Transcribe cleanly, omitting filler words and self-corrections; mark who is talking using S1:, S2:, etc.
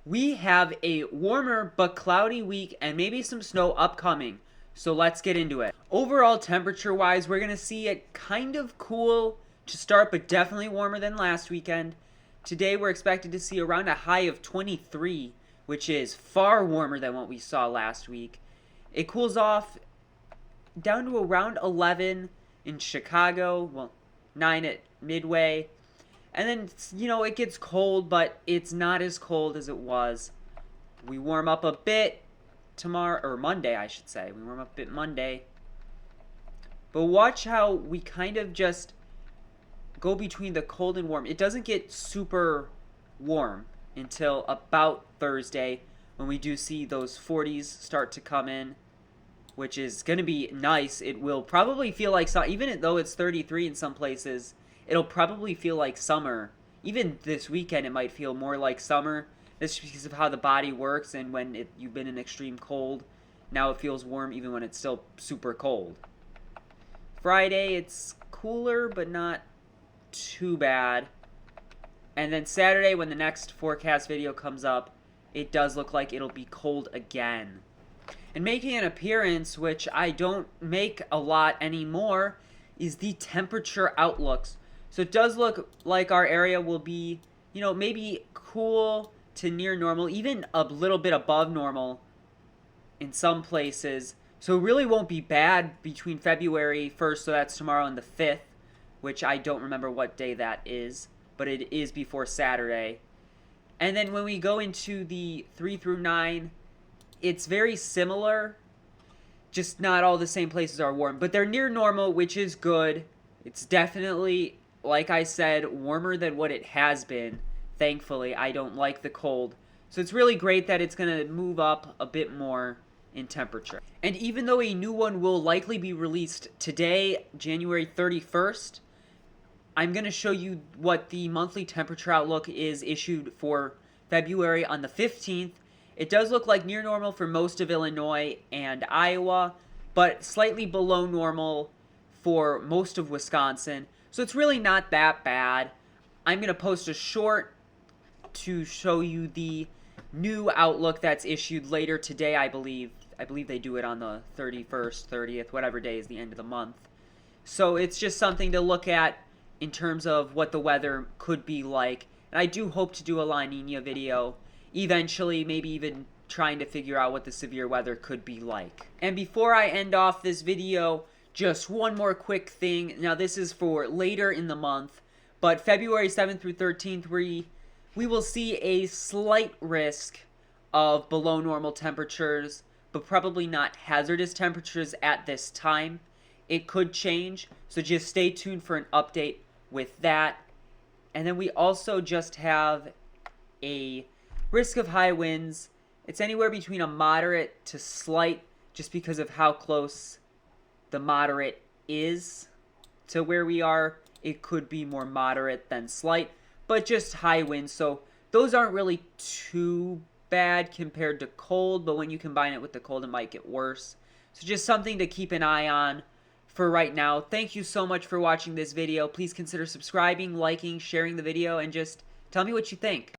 S1: We have a warmer but cloudy week and maybe some snow upcoming. So let's get into it. Overall temperature wise, we're going to see it kind of cool to start, but definitely warmer than last weekend. Today we're expected to see around a high of 23, which is far warmer than what we saw last week. It cools off down to around 11 in Chicago, well, 9 at Midway. And then, it gets cold, but it's not as cold as it was. We warm up a bit tomorrow, or Monday, I should say. We warm up a bit Monday. But watch how we kind of just go between the cold and warm. It doesn't get super warm until about Thursday when we do see those 40s start to come in, which is going to be nice. It will probably feel like, even though it's 33 in some places, it'll probably feel like summer. Even this weekend, it might feel more like summer. That's because of how the body works, and when you've been in extreme cold, now it feels warm even when it's still super cold. Friday, it's cooler, but not too bad. And then Saturday, when the next forecast video comes up, it does look like it'll be cold again. And making an appearance, which I don't make a lot anymore, is the temperature outlooks. So it does look like our area will be, maybe cool to near normal, even a little bit above normal in some places. So it really won't be bad between February 1st, so that's tomorrow, and the 5th, which I don't remember what day that is, but it is before Saturday. And then when we go into the 3 through 9, it's very similar, just not all the same places are warm, but they're near normal, which is good. It's definitely, like I said, warmer than what it has been. Thankfully, I don't like the cold. So it's really great that it's going to move up a bit more in temperature. And even though a new one will likely be released today, January 31st, I'm going to show you what the monthly temperature outlook is issued for February on the 15th. It does look like near normal for most of Illinois and Iowa, but slightly below normal for most of Wisconsin. So it's really not that bad. I'm going to post a short to show you the new outlook that's issued later today, I believe. I believe they do it on the 31st, 30th, whatever day is the end of the month. So it's just something to look at in terms of what the weather could be like. And I do hope to do a La Nina video eventually, maybe even trying to figure out what the severe weather could be like. And before I end off this video, just one more quick thing. Now this is for later in the month, but February 7th through 13th, we will see a slight risk of below normal temperatures, but probably not hazardous temperatures at this time. It could change, so just stay tuned for an update with that. And then we also just have a risk of high winds. It's anywhere between a moderate to slight, just because of how close the moderate is to where we are. It could be more moderate than slight, but just high winds. So those aren't really too bad compared to cold, but when you combine it with the cold, it might get worse. So just something to keep an eye on for right now. Thank you so much for watching this video. Please consider subscribing, liking, sharing the video, and just tell me what you think.